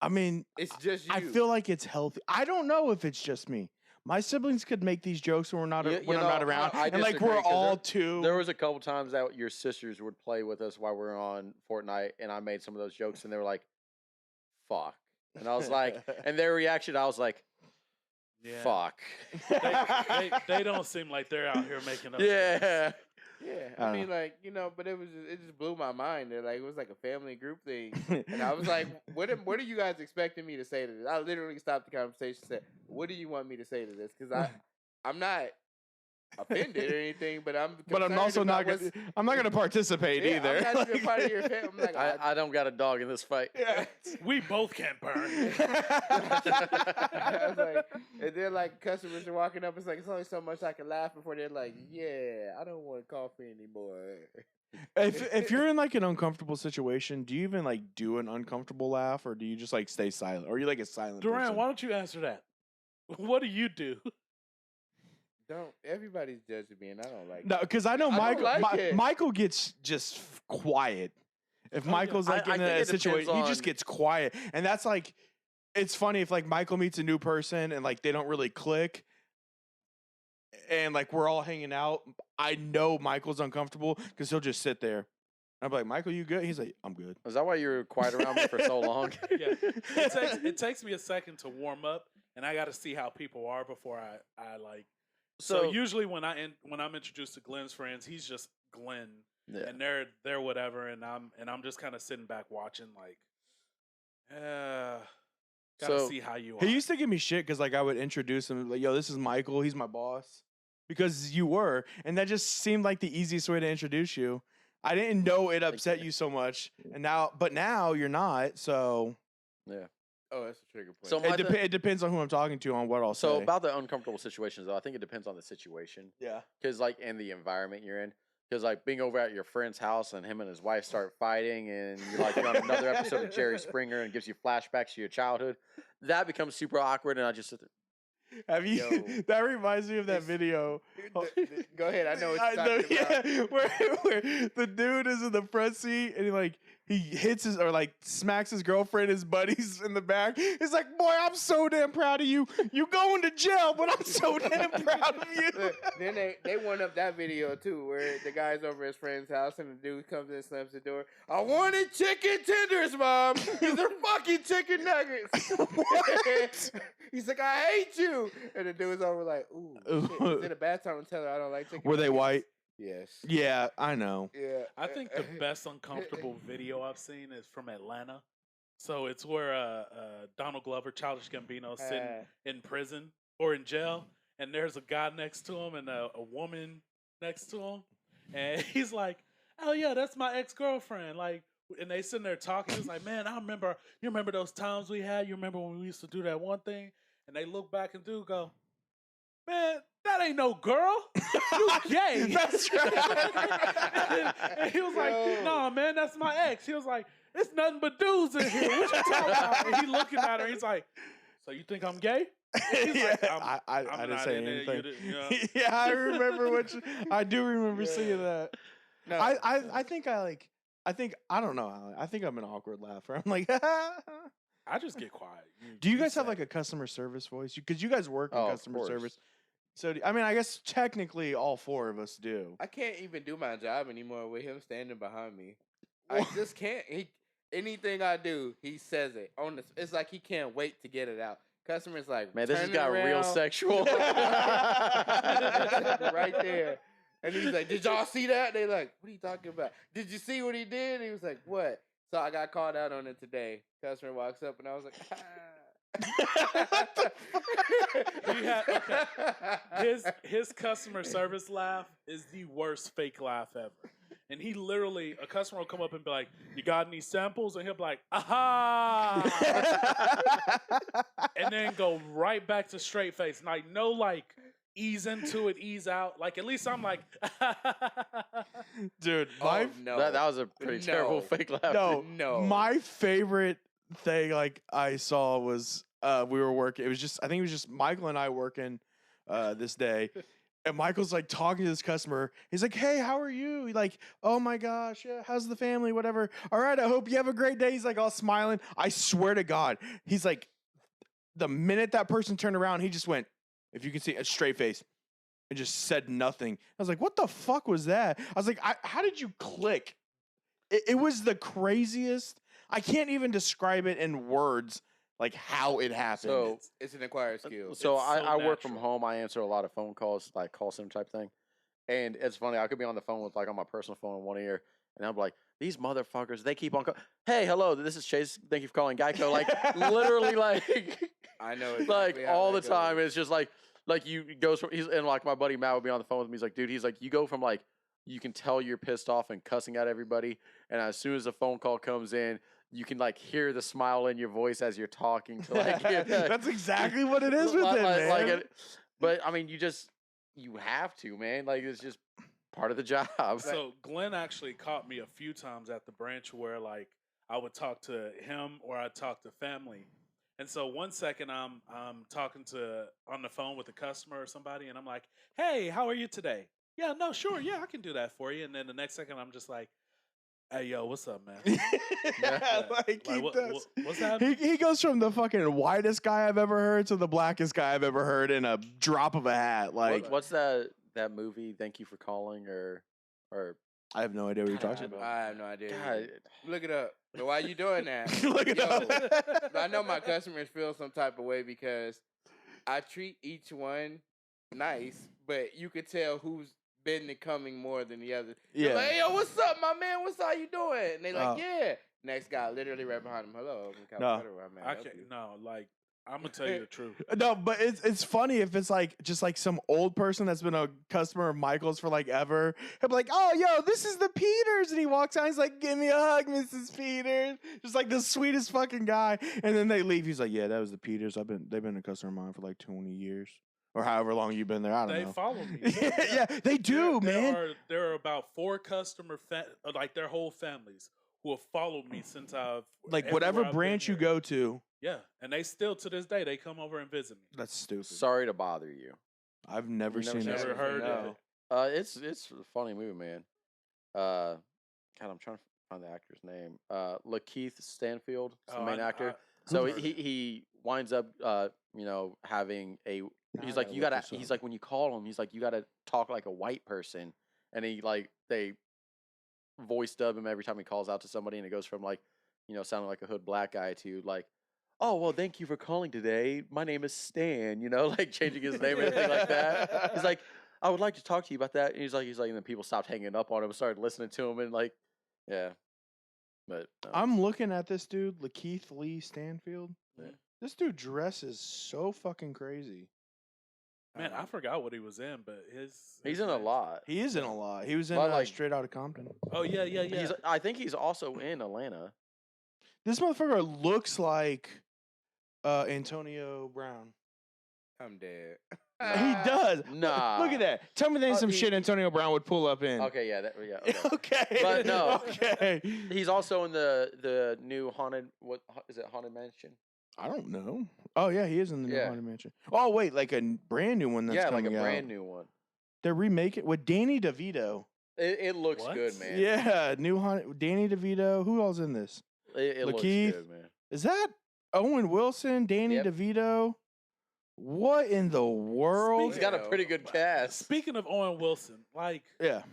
I mean, It's just you. I feel like it's healthy. I don't know if it's just me. My siblings could make these jokes when we're not You when I'm know, not around, I and like disagree, we're 'cause all too. There was a couple times that your sisters would play with us while we were on Fortnite, and I made some of those jokes, and they were like, fuck. And I was like, and their reaction, I was like, Yeah. fuck. They don't seem like they're out here making up. Yeah. Yeah, I I don't mean, like, but it just blew my mind. They're like, it was like a family group thing, and I was like, what are you guys expecting me to say to this? I literally stopped the conversation, and said, what do you want me to say to this? Because I'm not offended or anything, but I'm. But I'm also not gonna. I'm not gonna participate Yeah, either. I'm not even part of your family. I'm like, I don't got a dog in this fight. Yeah. We both can't burn. I was like, and then like customers are walking up. It's like it's only so much I can laugh before they're like, yeah, I don't want coffee anymore. If you're in like an uncomfortable situation, do you even like do an uncomfortable laugh, or do you just like stay silent, or are you like a silent Duran, person? why don't you answer that? What do you do? Everybody's judging me, and I don't like. No, because I know I don't Michael. like it. Michael gets just quiet. If Michael's like I in think a it depends situation, he just on- gets quiet, and that's like, it's funny if like Michael meets a new person and like they don't really click, and like we're all hanging out. I know Michael's uncomfortable because he'll just sit there. I'm like, Michael, you good? He's like, I'm good. Is that why you were quiet around me for so long? Yeah, it takes me a second to warm up, and I got to see how people are before I like. So usually when I'm introduced to Glenn's friends, he's just Glenn, Yeah. and they're whatever, and I'm just kind of sitting back watching like, gotta So, see how you are. He used to give me shit because like I would introduce him like, yo, this is Michael. He's my boss. Because you were, and that just seemed like the easiest way to introduce you. I didn't know it upset you so much, and now you're not. So Yeah. Oh, that's a trigger point. So my it depends on who I'm talking to on what I'll So say. about the uncomfortable situations, though, I think it depends on the situation, Yeah. because like and the environment you're in. Because like being over at your friend's house and him and his wife start fighting, and you're on another episode of Jerry Springer and gives you flashbacks to your childhood, that becomes super awkward. And I just sit there. Have you? Yo. That reminds me of that It's- video. Go ahead. I know what you're talking about. Yeah, where the dude is in the front seat and he hits his or like smacks his girlfriend, his buddies in the back. He's like, "Boy, I'm so damn proud of you. You going to jail, but I'm so damn proud of you." Look, then they went up that video too, where the guy's over at his friend's house and the dude comes in and slams the door. I wanted chicken tenders, Mom. These are fucking chicken nuggets. What? He's like, I hate you. And the dude's over like, ooh, shit. Is it a bad time to tell her I don't like chicken? Were they nuggets? white? Yes. Yeah, I know. Yeah. I think the best uncomfortable video I've seen is from Atlanta. So it's where Donald Glover, Childish Gambino, sitting in prison or in jail, and there's a guy next to him and a woman next to him, And he's like, "Oh yeah, that's my ex-girlfriend." Like, and they sitting there talking. He's like, "Man, you remember those times we had? You remember when we used to do that one thing?" And they look back and do go, "Man, that ain't no girl. You gay." That's right. And he was like, Yo. "No, man, that's my ex." He was like, "It's nothing but dudes in here. What you talking about?" And he looking at her. He's like, "So you think I'm gay?" He's Yeah, like, I I'm didn't not say in it. You anything. did- you know. Yeah, I remember I do remember seeing that. No, I think I don't know how. I think I'm an awkward laugher. I'm like, I just get quiet. do you guys have say like a customer service voice? Because you guys work in Oh, of customer course. service. So I mean, I guess technically all four of us do. I can't even do my job anymore with him standing behind me. I just can't. Anything I do, he says it on the. It's like he can't wait to get it out. Customers like, Man, this has turning got real around, sexual. right there. And he's like, "Did y'all see that?" They like, "What are you talking about? Did you see what he did?" He was like, "What?" So I got called out on it today. Customer walks up and I was like, You have- okay. His customer service laugh is the worst fake laugh ever. And he literally, a customer will come up and be like, "You got any samples?" And he'll be like, "Aha!" And then go right back to straight face. Like, no, like, ease into it, ease out. Like, at least I'm like, Dude, "Oh no, that was a pretty terrible No. fake laugh. no, No. My favorite thing like I saw was we were working. I think it was just Michael and I working this day. And Michael's like talking to this customer. He's like, "Hey, how are you?" He's like, "Oh my gosh, yeah, how's the family? Whatever. All right, I hope you have a great day." He's like all smiling. I swear to God, he's like, the minute that person turned around, he just went, if you can see, a straight face, and just said nothing. I was like, "What the fuck was that?" I was like, "How did you click?" It was the craziest. I can't even describe it in words, like how it happened. So, it's an acquired skill." so It's I so work from natural. home. I answer a lot of phone calls, like call center type thing. And it's funny. I could be on the phone with like on my personal phone in one ear, and I'm like, these motherfuckers. They keep on. Hey, hello. This is Chase. Thank you for calling Geico. Like literally, like I know like exactly how all that the time. goes. It's just like you goes from he's and like my buddy Matt would be on the phone with me. He's like, dude, he's like, you go from like you can tell you're pissed off and cussing at everybody, and as soon as the phone call comes in, you can like hear the smile in your voice as you're talking to like That's exactly what it is with like, him, man. like it, but I mean, you have to, man. Like it's just part of the job. So Glenn actually caught me a few times at the branch where like I would talk to him or I'd talk to family. And so one second I'm talking on the phone with a customer or somebody and I'm like, "Hey, how are you today?" "Yeah, no, sure, yeah, I can do that for you." And then the next second I'm just like, "Hey, yo, what's up, man?" Yeah, like he Like, does. what's that? He goes from the fucking whitest guy I've ever heard to the blackest guy I've ever heard in a drop of a hat. Like What's that movie? Thank you for calling, or I have no idea what you're God, talking about. I have no idea. God, either. Look it up. But why you doing that? Look it Yo, up. I know my customers feel some type of way because I treat each one nice, but you could tell who's been the coming more than the other. They're Yeah. like, "Hey, yo, what's up, my man? What's how you doing?" And they like, Oh. "Yeah." Next guy, literally right behind him. "Hello, I'm No. Federal. How may I I help can't. you?" No, like I'm gonna tell you the truth. No, but it's funny if it's like just like some old person that's been a customer of Michael's for like ever. He'll be like, "Oh, yo, this is the Peters," and he walks out. He's like, "Give me a hug, Mrs. Peters." Just like the sweetest fucking guy. And then they leave. He's like, "Yeah, that was the Peters. They've been a customer of mine for like 20 years or however long you've been there. I don't They know." follow me. Yeah, they do, man. There are about 4 like their whole families who have followed me since Like everywhere whatever I've been branch you here. go to, Yeah, and they still to this day they come over and visit me. that's stupid. sorry to bother you. I've never You've never seen seen it. Never it? heard of No. it. It's a funny movie, man. God, I'm trying to find the actor's name. Lakeith Stanfield, is the Oh, main actor. I've So heard of it. he winds up, having a. I He's like, gotta you look gotta. this He's up. like, when you call him, he's like, you gotta talk like a white person, and they voice dub him every time he calls out to somebody, and it goes from like, sounding like a hood black guy to like, "Oh well, thank you for calling today. My name is Stan." Like changing his name and everything like that. He's like, "I would like to talk to you about that." And he's like, and then people stopped hanging up on him, and started listening to him, and like, yeah. But I'm looking at this dude, Lakeith Lee Stanfield. Mhm. This dude dresses so fucking crazy. Man, I forgot what he was in, but He's his in a name's- lot. He is in a lot. He was in But, like- Straight Outta Compton. Oh yeah, yeah, yeah. I think he's also in Atlanta. This motherfucker looks like Antonio Brown. I'm dead. He does. Nah. Look at that. Tell me there's some he- shit Antonio Brown would pull up in. Okay, yeah, okay. Okay. But no. Okay. He's also in the new haunted. What is it? Haunted Mansion. I don't know. Oh yeah, he is in the new Yeah. Haunted Mansion. Oh wait, like a brand new one that's Yeah, like coming a out. brand new one. They're remaking with Danny DeVito. It looks What? good, man. Yeah, new Haunted. Danny DeVito. Who else in this? It looks Lakeith. good, man. Is that Owen Wilson? Danny Yep. DeVito? What in the world? He's got a pretty good cast. Speaking of Owen Wilson, like, Yeah.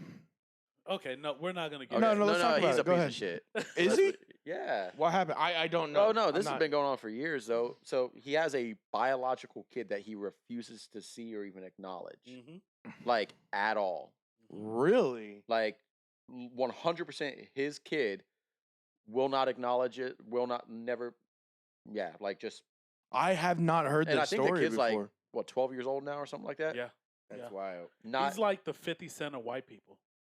okay, no, we're not gonna get. No, into no, let's talk about he's it. a Go piece ahead. of shit. Is That's he? what- yeah. What happened? I don't know. Oh no, this I'm has not- been going on for years though. So he has a biological kid that he refuses to see or even acknowledge, Mhm. like at all. Really. Like 100% his kid will not acknowledge it. Will not never. Yeah, like just. I have not heard And I this think the story kid's before. like what 12 years old now or something like that. Yeah, That's Yeah. wild. Not he's like the 50 Cent of white people.